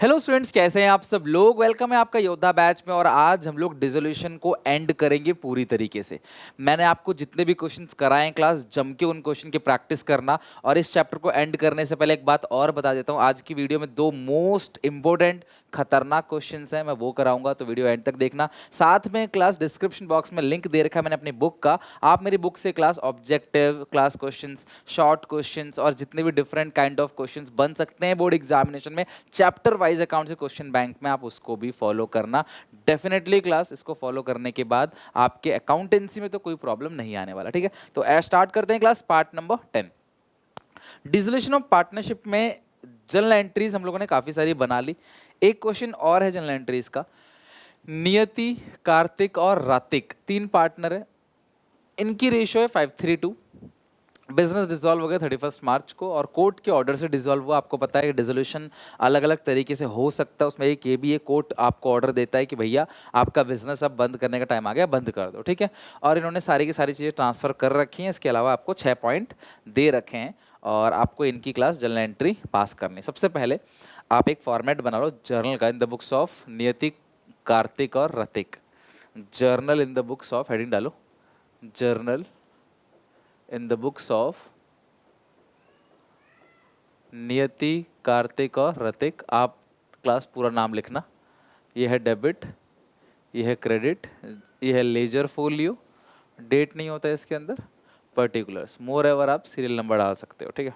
Hello students, कैसे हैं आप सब लोग। वेलकम है आपका योद्धा बैच में। और आज हम लोग डिसोल्यूशन को एंड करेंगे पूरी तरीके से। मैंने आपको जितने भी क्वेश्चंस कराए हैं क्लास, जम के उन क्वेश्चन की प्रैक्टिस करना। और इस चैप्टर को एंड करने से पहले एक बात और बता देता हूं, आज की वीडियो में दो मोस्ट इंपॉर्टेंट खतरनाक क्वेश्चंस हैं, मैं वो कराऊंगा, तो वीडियो एंड तक देखना। साथ में क्लास डिस्क्रिप्शन बॉक्स में लिंक दे रखा है मैंने अपनी बुक का। आप मेरी बुक से class objective, class questions, short questions और जितने भी डिफरेंट काइंड ऑफ क्वेश्चंस बन सकते हैं बोर्ड एग्जामिनेशन में चैप्टर वाइज अकाउंट से क्वेश्चन बैंक में, आप उसको भी फॉलो करना। डेफिनेटली क्लास इसको फॉलो करने के बाद आपके अकाउंटेंसी में तो कोई प्रॉब्लम नहीं आने वाला। ठीक है, तो स्टार्ट करते हैं class part number 10। Dissolution of partnership में जर्नल एंट्रीज हम लोगों ने काफी सारी बना ली। एक क्वेश्चन और है जर्नल एंट्रीज का। नियति, कार्तिक और रातिक तीन पार्टनर है, इनकी रेशियो है 5:3। बिजनेस डिसॉल्व हो गया 31 मार्च को और कोर्ट के ऑर्डर से डिसॉल्व हुआ। आपको पता है कि डिसोल्यूशन अलग अलग तरीके से हो सकता है, उसमें एक ये भी है, कोर्ट आपको ऑर्डर देता है कि भैया आपका बिजनेस अब बंद करने का टाइम आ गया, बंद कर दो। ठीक है, और इन्होंने सारी की सारी चीज़ें ट्रांसफर कर रखी हैं। इसके अलावा आपको 6 पॉइंट दे रखे हैं और आपको इनकी क्लास जर्नल एंट्री पास करनी। सबसे पहले आप एक फॉर्मेट बना लो जर्नल का, इन the books of Niyati, Kartik और Ratik. Journal in the books of, heading डालो journal in the books of Niyati, Kartik और रतिक। आप क्लास पूरा नाम लिखना। ये है डेबिट, ये है क्रेडिट, ये है लेजर फोलियो, डेट नहीं होता है इसके अंदर, पर्टिकुलर्स, मोर एवर आप सीरियल नंबर डाल सकते हो। ठीक है,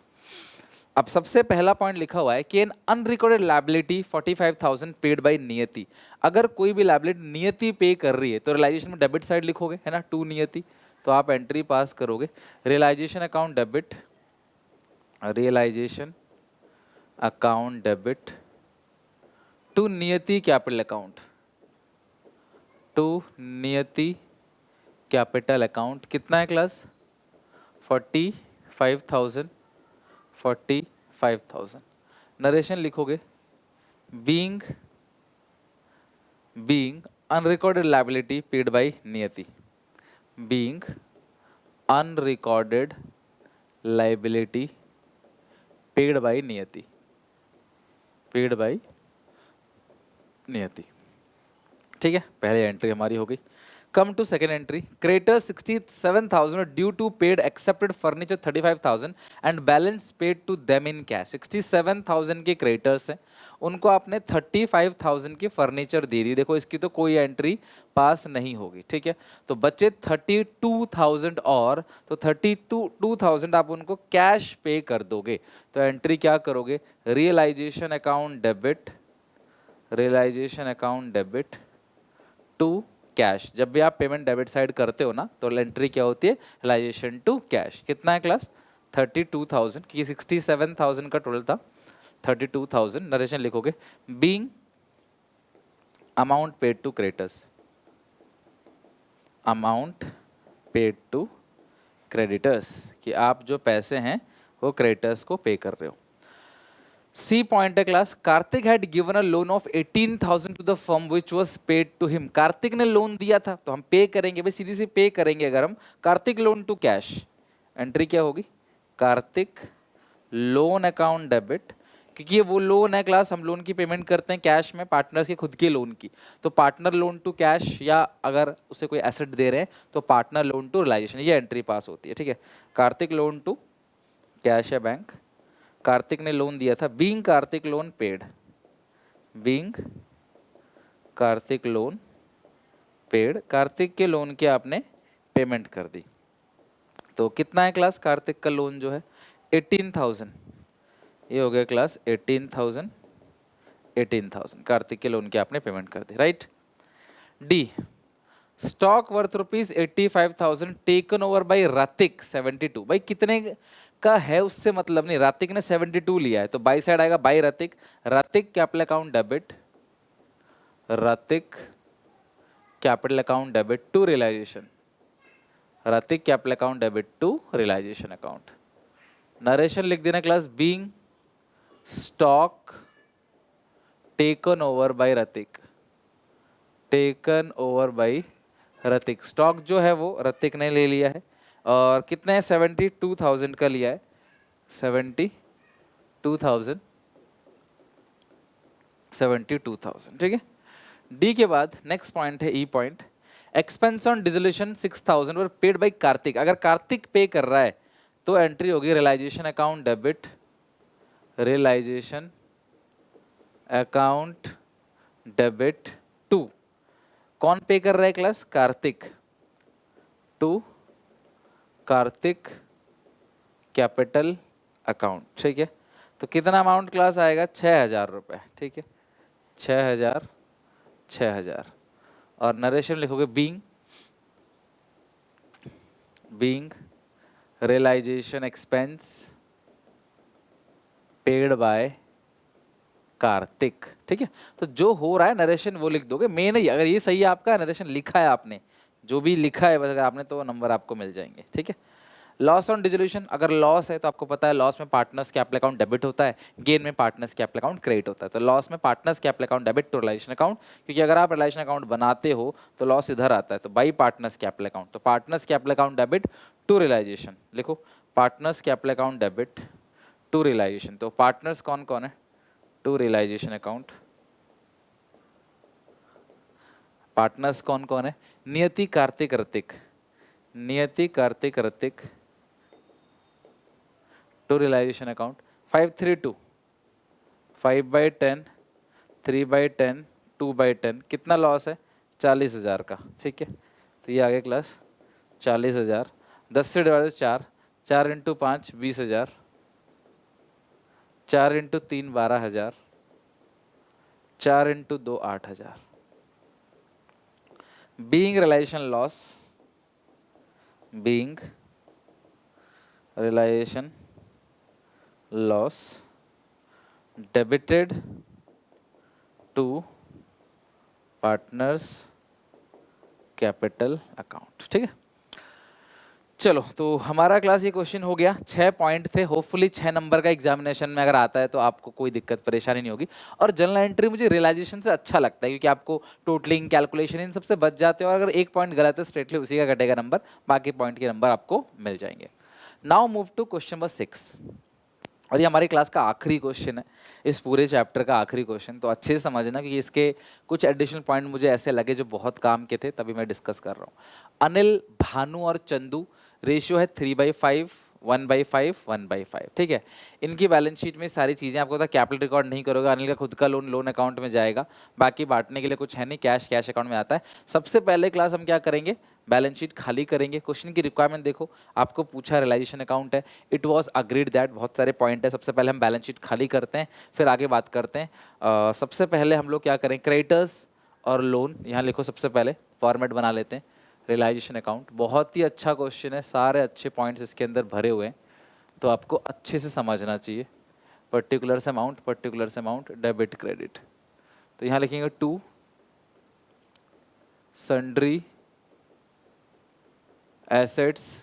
अब सबसे पहला पॉइंट लिखा हुआ है कि an unrecorded liability 45,000 paid by Niyati. अगर कोई भी लायबिलिटी नियति पे कर रही है तो रियलाइजेशन में डेबिट साइड लिखोगे, है ना, टू नियति, तो आप एंट्री पास करोगे। Realisation account debit, realisation account debit to Niyati capital account, to Niyati capital account. कितना है क्लास? 45,000, 45,000। नरेशन लिखोगे, being unrecorded liability paid by Niyati, being unrecorded liability paid by Niyati, paid by Niyati. ठीक है, पहले एंट्री हमारी हो गई। Come to second entry, creditors 67,000 due to paid accepted furniture 35,000 and balance paid to them in cash. 67,000 के craters हैं, उनको आपने 35,000 की फर्नीचर दे दी। देखो इसकी तो कोई एंट्री पास नहीं होगी। ठीक है, तो बच्चे 32,000 और, तो 32,000 आप उनको कैश पे कर दोगे। तो एंट्री क्या करोगे? Realisation account debit, realisation account debit to cash. जब भी आप पेमेंट डेबिट साइड करते हो ना, तो एंट्री क्या होती है? Realisation to cash. कितना है क्लास? 32,000, क्योंकि 67,000 का टोटल था, 32,000। नरेशन लिखोगे, being amount paid to creditors, amount paid to creditors, कि आप जो पैसे हैं वो क्रेडिटर्स को पे कर रहे हो। सी पॉइंट है class, Kartik had given a loan of 18,000 to the firm which was paid to him. Kartik ने लोन दिया था तो हम पे करेंगे भाई, सीधी सी पे करेंगे। अगर हम Kartik loan to cash, entry क्या होगी? कार्तिक लोन अकाउंट डेबिट, क्योंकि ये वो लोन है क्लास, हम लोन की पेमेंट करते हैं कैश में, पार्टनर्स के खुद के लोन की। तो पार्टनर लोन टू कैश, या अगर उसे कोई एसेट दे रहे हैं तो पार्टनर लोन टू रियलाइजेशन, ये एंट्री पास होती है। ठीक है, कार्तिक लोन टू कैश है बैंक, कार्तिक ने लोन दिया था, being Kartik loan paid, being Kartik loan paid, Kartik के लोन की आपने पेमेंट कर दी। तो कितना है क्लास कार्तिक का लोन जो है? 18,000। ये हो गया क्लास 18,000, 18,000 कार्तिक के लोन की आपने पेमेंट कर दी। Right. D, stock worth ₹85,000 taken over by Ratik 72। भाई कितने का है उससे मतलब नहीं, रातिक ने 72 लिया है तो बाई साइड आएगा by Ratik. Ratik capital account debit, Ratik capital account debit to realisation, Ratik capital account debit to realisation account. Narration लिख देना class, being stock taken over by Ratik, taken over by Ratik. Stock जो है वो रतिक ने ले लिया है और कितने? 72,000 का लिया है, 72,000। 72,000, ठीक है। डी के बाद नेक्स्ट पॉइंट है ई पॉइंट, एक्सपेंस ऑन डिसोल्यूशन 6,000 और पेड बाई कार्तिक। अगर कार्तिक पे कर रहा है तो एंट्री होगी realisation account debit, realisation account debit to, कौन पे कर रहा है class? Kartik, to Kartik capital account, ठीक है। तो कितना अमाउंट क्लास आएगा? 6,000 रुपये, ठीक है। 6,000, 6,000 और नरेशन लिखोगे being realisation expense paid by Kartik, ठीक है। तो जो हो रहा है नरेशन वो लिख दोगे, मैं नहीं, अगर ये सही है आपका नरेशन लिखा है आपने, जो भी लिखा है बस अगर आपने, तो नंबर आपको मिल जाएंगे, ठीक है। लॉस ऑन डिसोल्यूशन, अगर लॉस है तो आपको पता है लॉस में पार्टनर्स कैपिटल अकाउंट डेबिट होता है, गेन में पार्टनर्स कैपिटल अकाउंट क्रेडिट होता है। तो लॉस में partners capital account debit to realisation account, क्योंकि अगर आप रियलाइजेशन अकाउंट बनाते हो तो लॉस इधर आता है, तो बाई पार्टनर्स कैपिटल अकाउंट, तो partners capital account debit to realisation, लिखो partners capital account debit to realisation. तो पार्टनर्स कौन कौन है? टू रियलाइजेशन अकाउंट, पार्टनर्स कौन कौन है? नियति Kartik Hrithik, Niyati Kartik Hrithik to realisation account 532, 5/10, 3/10, 2/10, कितना लॉस है? 40,000 का, ठीक है। तो ये आ गया क्लास 40,000, 10 से divide 4, 4 into 5 20,000, 4 into 3 12,000, 4 into 2 8,000। Being realisation loss, being realisation loss debited to partners capital account, ठीक है। चलो, तो हमारा क्लास ये क्वेश्चन हो गया, 6 पॉइंट थे। होपफुली 6 नंबर का एग्जामिनेशन में अगर आता है तो आपको कोई दिक्कत परेशानी नहीं होगी। और जनरल एंट्री मुझे रियलाइजेशन से अच्छा लगता है, क्योंकि आपको टोटलिंग कैलकुलेशन इन सबसे बच जाते हो, और अगर एक पॉइंट गलत है स्ट्रेटली उसी का कटेगा नंबर, बाकी पॉइंट के नंबर आपको मिल जाएंगे। Now move to question number 6, और ये हमारी क्लास का आखिरी क्वेश्चन है, इस पूरे चैप्टर का आखिरी क्वेश्चन। तो अच्छे से समझना कि इसके कुछ एडिशनल पॉइंट मुझे ऐसे लगे जो बहुत काम के थे, तभी मैं डिस्कस कर रहा हूँ। अनिल, भानु और चंदू, रेशियो है 3/5, 1/5, 1/5, ठीक है। इनकी बैलेंस शीट में सारी चीज़ें आपको पता, कैपिटल रिकॉर्ड नहीं करोगे, अनिल का खुद का लोन अकाउंट में जाएगा, बाकी बांटने के लिए कुछ है नहीं, कैश अकाउंट में आता है। सबसे पहले क्लास हम क्या करेंगे? बैलेंस शीट खाली करेंगे। क्वेश्चन की रिक्वायरमेंट देखो, आपको पूछा रियलाइजेशन अकाउंट है, इट वाज अग्रीड दैट, बहुत सारे पॉइंट है। सबसे पहले हम बैलेंस शीट खाली करते हैं, फिर आगे बात करते हैं। सबसे पहले हम लोग क्या करें? क्रेडिटर्स और लोन यहाँ लिखो, सबसे पहले फॉर्मेट बना लेते हैं। रियलाइजेशन अकाउंट बहुत ही अच्छा क्वेश्चन है, सारे अच्छे पॉइंट्स इसके अंदर भरे हुए हैं, तो आपको अच्छे से समझना चाहिए। पर्टिकुलर्स अमाउंट डेबिट क्रेडिट, तो यहाँ लिखेंगे to sundry assets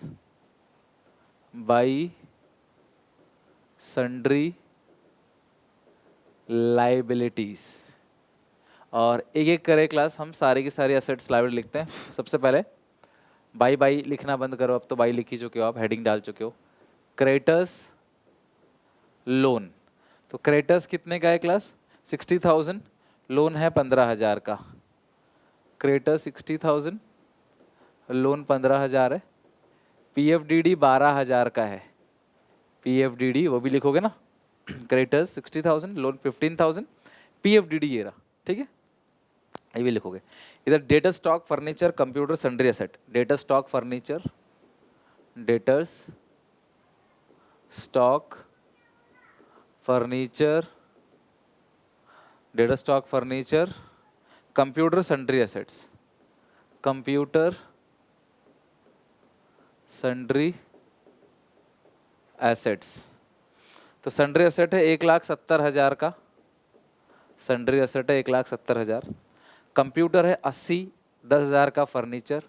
by sundry liabilities, और एक एक करे क्लास हम सारी की सारी एसेट्स लाइबिलिटी लिखते हैं। सबसे पहले बाई लिखना बंद करो, अब तो बाई लिख ही चुके हो आप, हेडिंग डाल चुके हो। क्रेडिटर्स लोन, तो क्रेडिटर्स कितने का है क्लास? 60,000, लोन है 15,000 का। क्रेडिटर्स 60,000, लोन 15,000 है। पीएफडीडी 12,000 का है, पीएफडीडी वो भी लिखोगे ना। क्रेडिटर्स 60,000, लोन 15,000, पीएफडीडी ये रहा, ठीक है, ये भी लिखोगे। इधर data stock furniture computer sundry asset, data stock furniture, debtors stock furniture, data stock furniture, computer sundry assets, computer sundry assets. तो सन्ड्री एसेट है 1,70,000 का, सन्ड्री एसेट है 1,70,000। कंप्यूटर है 80, 10,000 का फर्नीचर,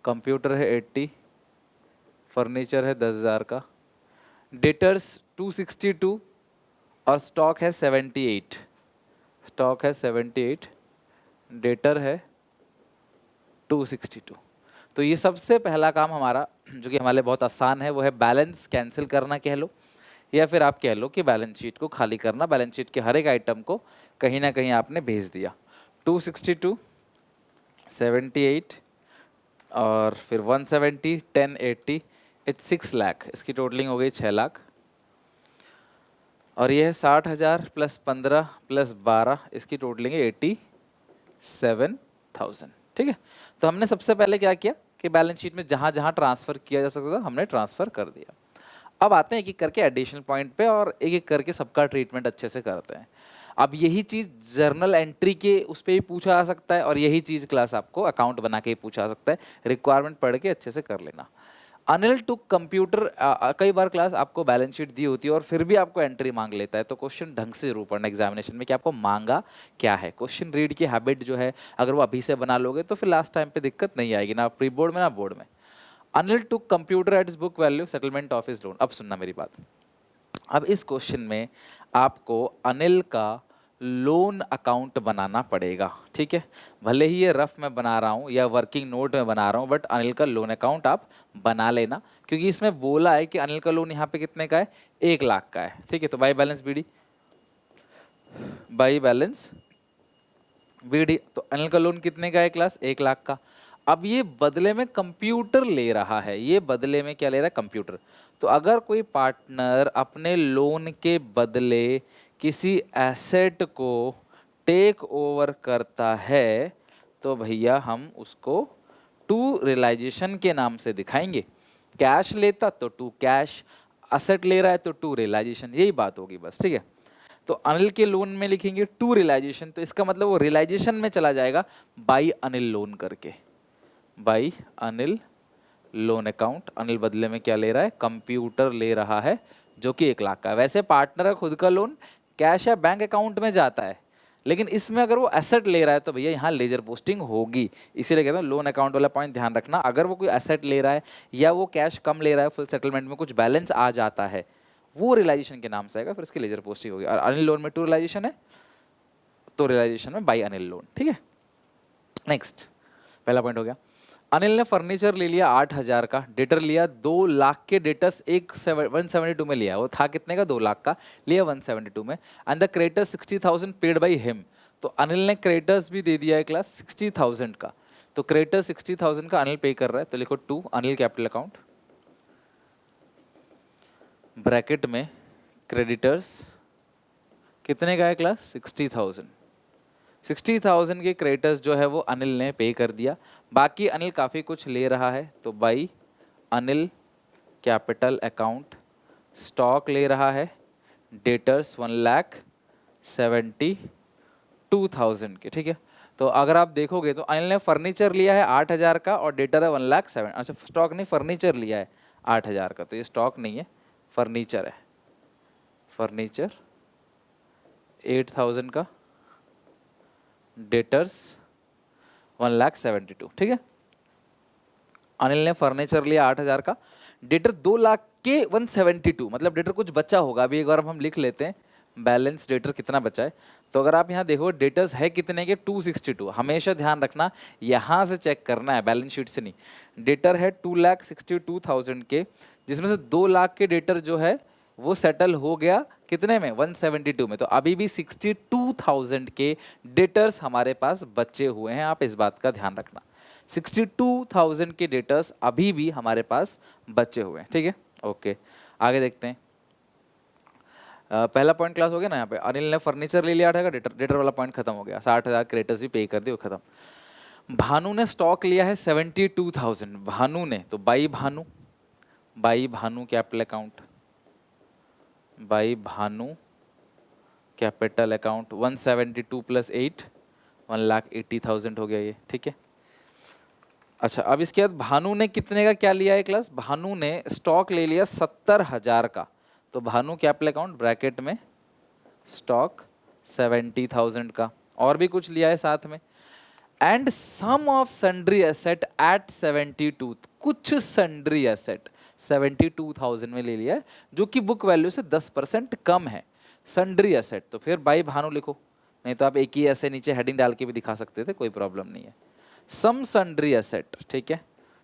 कंप्यूटर है 80, फर्नीचर है 10,000 का। डेटर्स 262 और स्टॉक है 78, स्टॉक है 78, डेटर है 262। तो ये सबसे पहला काम हमारा, जो कि हमारे लिए बहुत आसान है, वो है बैलेंस कैंसिल करना कह लो, या फिर आप कह लो कि बैलेंस शीट को खाली करना, बैलेंस शीट के हर एक आइटम को कहीं ना कहीं आपने भेज दिया। 262, 78 और फिर 170, 1080, इट्स 6 लाख, इसकी टोटलिंग हो गई 6 लाख। और ये है 60,000 प्लस 15 प्लस 12, इसकी टोटलिंग है 87,000। ठीक है, तो हमने सबसे पहले क्या किया कि बैलेंस शीट में जहां जहां ट्रांसफर किया जा सकता था हमने ट्रांसफर कर दिया। अब आते हैं एक एक करके एडिशनल पॉइंट पे और एक एक करके सबका ट्रीटमेंट अच्छे से करते हैं। अब यही चीज जर्नल एंट्री के उस पर भी पूछा जा सकता है और यही चीज क्लास आपको अकाउंट बना के ही पूछा जा सकता है। रिक्वायरमेंट पढ़ के अच्छे से कर लेना। अनिल टू कंप्यूटर, कई बार क्लास आपको बैलेंस शीट दी होती है और फिर भी आपको एंट्री मांग लेता है, तो क्वेश्चन ढंग से जरूर पढ़ना एग्जामिनेशन में कि आपको मांगा क्या है। क्वेश्चन रीड की हैबिट जो है अगर वो अभी से बना लोगे तो फिर लास्ट टाइम पे दिक्कत नहीं आएगी, ना प्री बोर्ड में ना बोर्ड में। Anil to computer at book value settlement of his loan. अब सुनना मेरी बात, अब इस क्वेश्चन में आपको अनिल का लोन अकाउंट बनाना पड़ेगा। ठीक है, भले ही ये रफ में बना रहा हूँ या वर्किंग नोट में बना रहा हूँ, बट अनिल का लोन अकाउंट आप बना लेना, क्योंकि इसमें बोला है कि अनिल का लोन यहाँ पे कितने का है, 1 लाख का है। ठीक है, तो by balance BD, by balance BD, तो अनिल का लोन कितने का है क्लास, 1 लाख का। अब ये बदले में कंप्यूटर ले रहा है, ये बदले में क्या ले रहा है, कंप्यूटर। तो अगर कोई पार्टनर अपने लोन के बदले किसी एसेट को टेक ओवर करता है तो भैया हम उसको टू रियलाइजेशन के नाम से दिखाएंगे। कैश लेता तो टू कैश, असेट ले रहा है तो टू रियलाइजेशन, यही बात होगी बस। ठीक है, तो अनिल के लोन में लिखेंगे टू रियलाइजेशन, तो इसका मतलब वो रियलाइजेशन में चला जाएगा बाई अनिल लोन करके, by Anil loan account. Anil बदले में क्या ले रहा है, कंप्यूटर ले रहा है जो कि 1 लाख का है। वैसे पार्टनर का खुद का लोन कैश या बैंक अकाउंट में जाता है, लेकिन इसमें अगर वो एसेट ले रहा है तो भैया यहाँ लेजर पोस्टिंग होगी। इसीलिए कहता हूँ लोन अकाउंट वाला पॉइंट ध्यान रखना। अगर वो कोई एसेट ले रहा है या वो कैश कम ले रहा है, फुल सेटलमेंट में कुछ बैलेंस आ जाता है, वो रियलाइजेशन के नाम से आएगा, फिर इसकी लेजर पोस्टिंग होगी। और अनिल लोन में टू रियलाइजेशन है तो रियलाइजेशन में बाई अनिल लोन। ठीक है, नेक्स्ट पहला पॉइंट हो गया। अनिल ने फर्नीचर ले लिया 8,000 का, डेटर लिया 2 लाख के, डेटर्स 172 में लिया, वो था कितने का, 2 लाख का, लिया 172 में। And the creditors 60,000 paid by him, तो अनिल ने क्रेडिटर्स भी दे दिया है क्लास 60,000 का, तो क्रेडिटर 60,000 का अनिल पे कर रहा है, तो लिखो to Anil capital account, bracket में क्रेडिटर्स कितने का है क्लास, 60,000। 60,000 के क्रेडिटर्स जो है वो अनिल ने पे कर दिया। बाकी अनिल काफ़ी कुछ ले रहा है, तो by Anil capital account stock ले रहा है, डेटर्स 1,72,000 के। ठीक है, तो अगर आप देखोगे तो अनिल ने फर्नीचर लिया है 8,000 का और डेटर है 1,07,000, अच्छा स्टॉक नहीं, फर्नीचर लिया है 8,000 का, तो ये स्टॉक नहीं है, फर्नीचर है। फर्नीचर 8,000 का, डेटर्स 1,72,000। ठीक है, अनिल ने फर्नीचर लिया 8,000 का, डेटर 2 लाख के 172, मतलब डेटर कुछ बचा होगा। अभी एक बार हम लिख लेते हैं बैलेंस डेटर कितना बचा है। तो अगर आप यहाँ देखो डेटर्स है कितने के, 262। हमेशा ध्यान रखना यहाँ से चेक करना है, बैलेंस शीट से नहीं। डेटर है 2,62,000 के, जिसमें से 2 लाख के डेटर जो है वो सेटल हो गया कितने में, 172 में। तो अभी भी 62,000 के डेटर्स हमारे पास बचे हुए हैं, आप इस बात का ध्यान रखना। 62,000 के डेटर्स अभी भी हमारे पास बचे हुए हैं। ठीक है, ओके आगे देखते हैं। पहला पॉइंट क्लास हो गया ना, यहाँ पे अनिल ने फर्नीचर ले लिया 8,000 का, डेटर वाला पॉइंट खत्म हो गया। 60,000 क्रेडिटर्स भी पे कर दिए, वो खत्म। भानु ने स्टॉक लिया है 72,000, भानु ने, तो by Bhanu, by Bhanu capital account, by Bhanu capital account 172 plus 8, 1,80,000 हो गया ये। ठीक है, अच्छा अब इसके बाद भानु ने कितने का क्या लिया है क्लास, भानु ने स्टॉक ले लिया 70,000 का, तो भानु कैपिटल अकाउंट ब्रैकेट में स्टॉक 70,000 का, और भी कुछ लिया है साथ में। And sum of sundry asset at 72, कुछ सन्ड्री एसेट 72,000 में ले लिया है, जो कि बुक वैल्यू से 10% कम है, सन्ड्री एसेट। तो फिर बाई भानु लिखो, नहीं तो आप एक ही ऐसे नीचे हेडिंग डाल के भी दिखा सकते थे, कोई प्रॉब्लम नहीं है। सम सन्ड्री एसेट, ठीक है,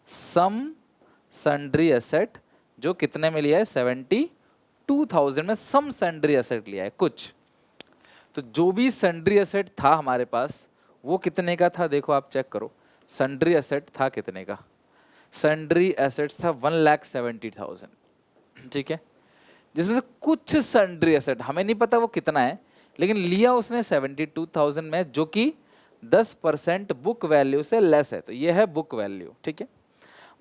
सम सन्ड्री एसेट जो कितने में लिया है, 72,000 में सम सन्ड्री एसेट लिया है कुछ। तो जो भी सन्ड्री एसेट था हमारे पास वो कितने का था, देखो आप चेक करो, सन्ड्री एसेट था कितने का, सन्ड्री एसेट्स था 1,70,000, ठीक है, जिसमें से कुछ सन्ड्री एसेट हमें नहीं पता वो कितना है, लेकिन लिया उसने 72,000 में, जो कि 10% बुक वैल्यू से लेस है, तो ये है बुक वैल्यू, ठीक है।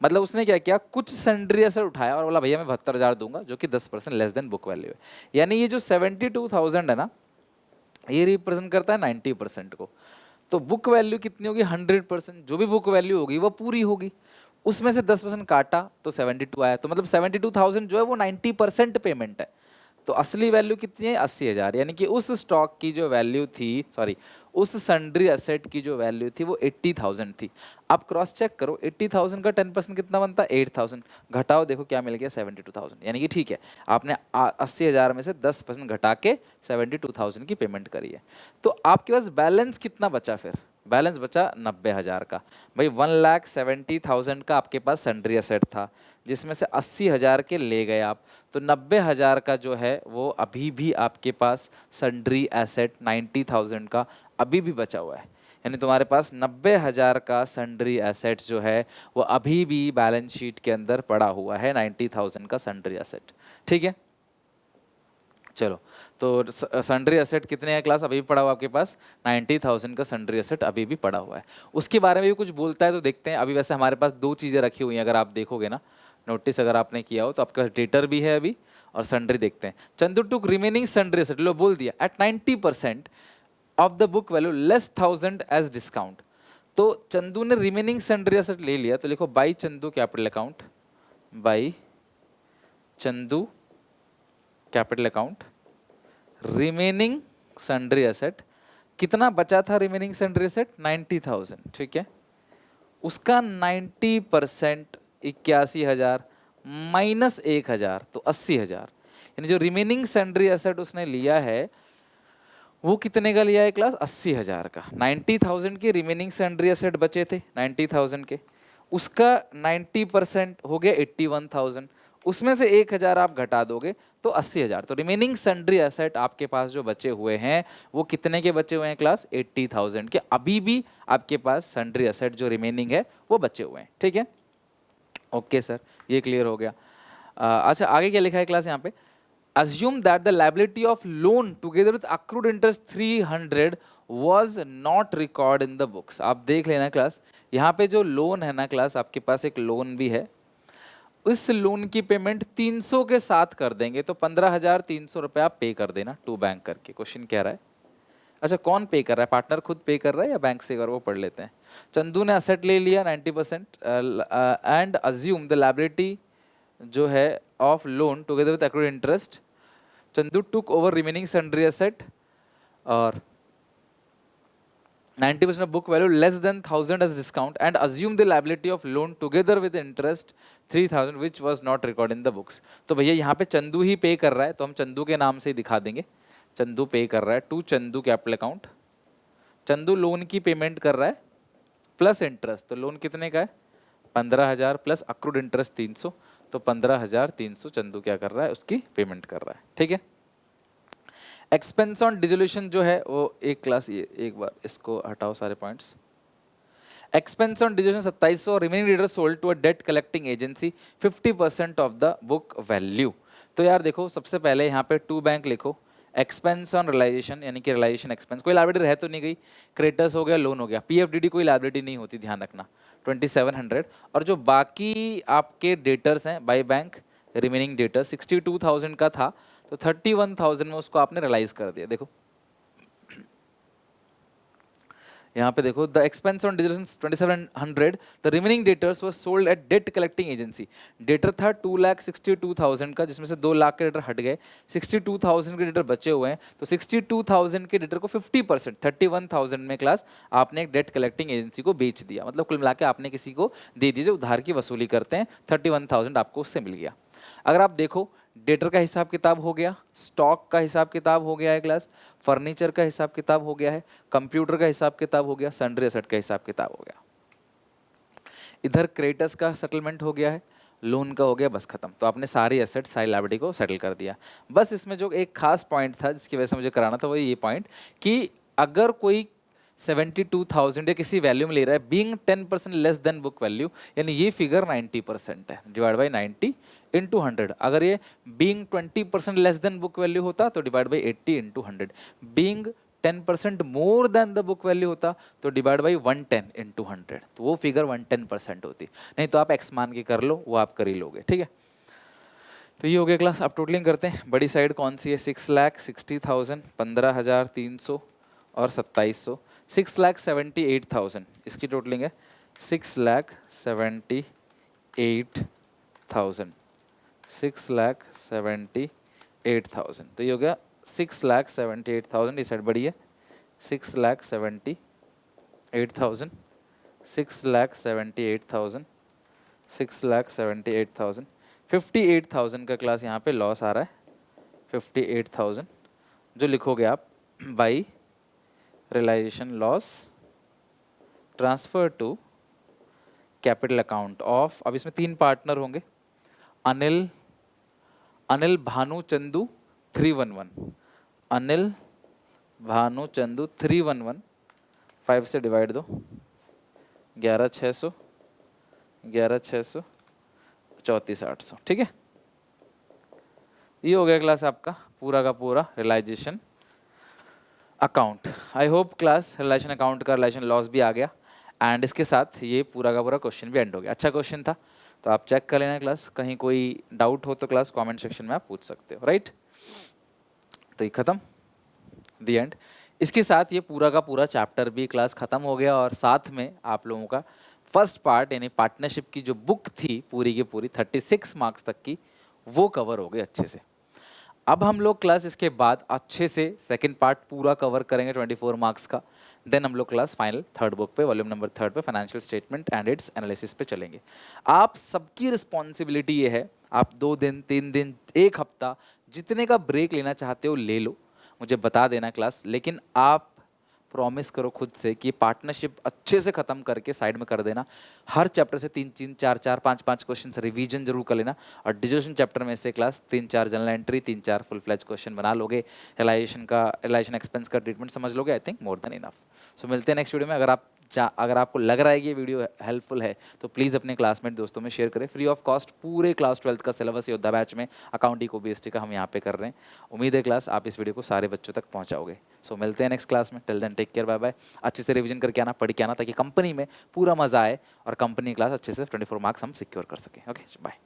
मतलब उसने क्या किया, कुछ सन्ड्री एसेट उठाया और बोला भैया मैं 72,000 दूंगा, जो कि 10% लेस देन बुक वैल्यू है। यानी ये जो 72,000 है ना, ये रिप्रेजेंट करता है 90% को। तो बुक वैल्यू कितनी होगी, 100%, जो भी बुक वैल्यू होगी वो पूरी होगी, उसमें से 10% काटा तो 72 आया, तो मतलब 72,000 जो है वो 90% पेमेंट है। तो असली वैल्यू कितनी है, 80,000, यानी कि उस स्टॉक की जो वैल्यू थी, सॉरी उस सन्ड्री एसेट की जो वैल्यू थी वो 80,000 थी। अब क्रॉस चेक करो, 80,000 का 10% कितना बनता है, 8,000, घटाओ देखो क्या मिल गया, 72,000, यानी कि ठीक है आपने 80,000 में से 10% घटा के 72,000 की पेमेंट करी है। तो आपके पास बैलेंस कितना बचा, फिर बैलेंस बचा 90,000 का। भाई 1,70,000 का आपके पास सन्ड्री एसेट था, जिसमें से 80,000 के ले गए आप, तो 90,000 का जो है वो अभी भी आपके पास सन्ड्री एसेट 90,000 का अभी भी बचा हुआ है। यानी तुम्हारे पास 90,000 का सन्ड्री एसेट जो है वो अभी भी बैलेंस शीट के अंदर पड़ा हुआ है, 90,000 का सन्ड्री एसेट, ठीक है। चलो, तो सन्ड्री एसेट कितने हैं क्लास, अभी भी पड़ा हुआ आपके पास 90,000 का सन्ड्री एसेट अभी भी पड़ा हुआ है। उसके बारे में भी कुछ बोलता है तो देखते हैं। अभी वैसे हमारे पास दो चीज़ें रखी हुई हैं, अगर आप देखोगे ना, नोटिस अगर आपने किया हो तो आपका डेटर भी है अभी, और सन्ड्री देखते हैं। Chandu took remaining sundry asset, लो बोल दिया, at 90% of the book value less 1,000 as discount. तो चंदू ने रिमेनिंग सन्ड्री एसेट ले लिया, तो लिखो by Chandu capital account, by Chandu capital account remaining sundry asset. कितना बचा था रिमेनिंग सन्ड्री एसेट, 90,000, ठीक है। उसका 90% 81,000 माइनस 1,000 तो 80,000, यानी जो रिमेनिंग सन्ड्री एसेट उसने लिया है वो कितने का लिया है क्लास, 80,000 का। 90,000 के रिमेनिंग सन्ड्री एसेट बचे थे 90,000 के, उसका 90% हो गया 81,000, उसमें से 1,000 आप घटा दोगे तो 80,000। तो रिमेनिंग सन्ड्री एसेट आपके पास जो बचे हुए हैं वो कितने के बचे हुए हैं क्लास, 80,000 के अभी भी आपके पास सन्ड्री एसेट जो रिमेनिंग है वो बचे हुए हैं, ठीक है। ओके सर, ये क्लियर हो गया। अच्छा आगे क्या लिखा है क्लास यहाँ पे, assume that the liability of loan together with accrued interest 300 was not recorded in the books। आप देख लेना क्लास, यहाँ पे जो लोन है ना क्लास, आपके पास एक लोन भी है, इस लोन की पेमेंट 300 के साथ कर देंगे, तो 15,300 रुपये आप पे कर देना टू बैंक करके। क्वेश्चन कह रहा है, अच्छा कौन पे कर रहा है, पार्टनर खुद पे कर रहा है या बैंक से कर, वो पढ़ लेते हैं। चंदू ने असेट ले लिया 90% एंड अज्यूम द लायबिलिटी जो है of loan together with accrued interest. Chandu took over remaining sundry asset और 90% of book value less than 1,000 as discount and assume the liability of loan together with interest 3,000 which was not recorded in the books। तो भैया यहाँ पे चंदू ही पे कर रहा है, तो हम चंदू के नाम से ही दिखा देंगे, चंदू पे कर रहा है to Chandu capital account. Chandu loan की पेमेंट कर रहा है प्लस इंटरेस्ट, तो लोन कितने का है 15,000 प्लस अक्रूड इंटरेस्ट 300, तो 15,300 चंदू क्या कर रहा है, उसकी पेमेंट कर रहा है, ठीक है। एक्सपेंस ऑन डिसोल्यूशन जो है वो एक क्लास, ये एक बार इसको हटाओ सारे points. Expense on dissolution 2700, remaining debtor sold to a debt collecting agency 50% of the book value. तो यार देखो सबसे पहले यहाँ पे टू बैंक लिखो, एक्सपेंस ऑन रिलाइजेशन यानी कि रिलाइजेशन एक्सपेंस, कोई लायबिलिटी रह तो नहीं गई, क्रेडिटर्स हो गया, लोन हो गया, पीएफडीडी कोई लायबिलिटी नहीं होती, ध्यान रखना 2700। और जो बाकी आपके डेटर्स हैं बाई बैंक, रिमेनिंग डेटर 62,000 का था, तो 31,000 में उसको आपने रियलाइज कर दिया। देखो यहाँ पे देखो, the expense on dissolution 2700, the remaining debtors were sold at debt collecting agency. Debtor था 2,62,000 का, जिसमें से 2 लाख के डेटर हट गए, 62,000 के डेटर बचे हुए हैं, तो 62,000 के डेटर को 50% 31,000 में क्लास आपने एक डेट कलेक्टिंग एजेंसी को बेच दिया। मतलब कुल मिला के आपने किसी को दे दीजिए, उधार की वसूली करते हैं, 31,000 आपको उससे मिल गया। अगर आप देखो डेटर का हिसाब किताब हो गया, स्टॉक का हिसाब किताब हो गया है क्लास, फर्नीचर का हिसाब किताब हो गया है, कंप्यूटर का हिसाब किताब हो गया, सन्ड्री एसेट का हिसाब किताब हो गया, इधर क्रेडिटर्स का सेटलमेंट हो गया है, लोन का हो गया, बस खत्म। तो आपने सारी एसेट सारी लायबिलिटी को सेटल कर दिया। बस इसमें जो एक खास पॉइंट था जिसकी वजह से मुझे कराना था वो ये पॉइंट कि अगर कोई 72,000 या किसी वैल्यू में ले रहा है being 10% less than book value, यानी ये फिगर 90% है, डिवाइड बाई 90 इंटू 100। अगर ये being 20% less than book value होता तो divide by 80 into 100। Being 10% more than the book value होता तो डिवाइड बाई 110 इंटू 100, तो वो फिगर 110% होती। नहीं तो आप एक्स मान के कर लो, वो आप कर ही लोगे, ठीक है। तो ये हो गया क्लास। अब टोटलिंग करते हैं। बड़ी साइड कौन सी है? 6,60,000, 15,300 और 2,700। 6,78,000 इसकी टोटलिंग है। 6,78,000, 6,78,000। तो ये हो गया 6,78,000, ये साइड बड़ी है। 6,78,000, 6,78,000, 6,78,000, 58,000 का क्लास यहाँ पे लॉस आ रहा है। 58,000 जो लिखोगे आप by realisation loss transfer to capital account of. अब इसमें 3 पार्टनर होंगे, अनिल अनिल भानु चंदू 311, अनिल भानु चंदू 311, 5 से डिवाइड दो, 11,600, 11,600, 34,800, ठीक है। ये हो गया क्लास आपका पूरा का पूरा realisation account. I hope class relation account का रिलेशन लॉस भी आ गया, एंड इसके साथ ये पूरा का पूरा क्वेश्चन भी एंड हो गया। अच्छा क्वेश्चन था, तो आप चेक कर लेना क्लास। कहीं कोई डाउट हो तो क्लास कमेंट सेक्शन में आप पूछ सकते हो, राइट। तो ये खत्म, दी एंड। इसके साथ ये पूरा का पूरा चैप्टर भी क्लास खत्म हो गया, और साथ में आप लोगों का फर्स्ट पार्ट यानी पार्टनरशिप की जो बुक थी पूरी की पूरी 36 मार्क्स तक की, वो कवर हो गई अच्छे से। अब हम लोग क्लास इसके बाद अच्छे से सेकंड पार्ट पूरा कवर करेंगे 24 मार्क्स का। देन हम लोग क्लास फाइनल थर्ड बुक पे, वॉल्यूम नंबर 3 पे, financial statement and it's analysis पे चलेंगे। आप सबकी रिस्पॉन्सिबिलिटी ये है, आप 2 दिन 3 दिन 1 हफ्ता जितने का ब्रेक लेना चाहते हो ले लो, मुझे बता देना क्लास। लेकिन आप प्रॉमिस करो खुद से कि पार्टनरशिप अच्छे से खत्म करके साइड में कर देना। हर चैप्टर से 3-3, 4-4, 5-5 क्वेश्चन रिवीजन जरूर कर लेना, और डिजोशन चैप्टर में से class 3-4 journal entry, 3-4 full fledged question बना लोगे। रिलाइजेशन एक्सपेंस का ट्रीटमेंट समझ लोगे, I think more than enough. So मिलते हैं नेक्स्ट वीडियो में। अगर आपको लग रहा है कि ये वीडियो हेल्पफुल है तो प्लीज़ अपने क्लासमेट दोस्तों में शेयर करें। फ्री ऑफ कॉस्ट पूरे क्लास 12th का सिलेबस योद्धा बैच में अकाउंटिंग को बीएसटी का हम यहाँ पे कर रहे हैं। उम्मीद है क्लास आप इस वीडियो को सारे बच्चों तक पहुँचाओगे। सो मिलते हैं नेक्स्ट क्लास में। Till then take care, bye bye. अच्छे से रिवीजन करके आना, पढ़ के आना, ताकि कंपनी में पूरा मजा आए और कंपनी क्लास अच्छे से 24 मार्क्स हम सिक्योर कर सकें। Okay, bye.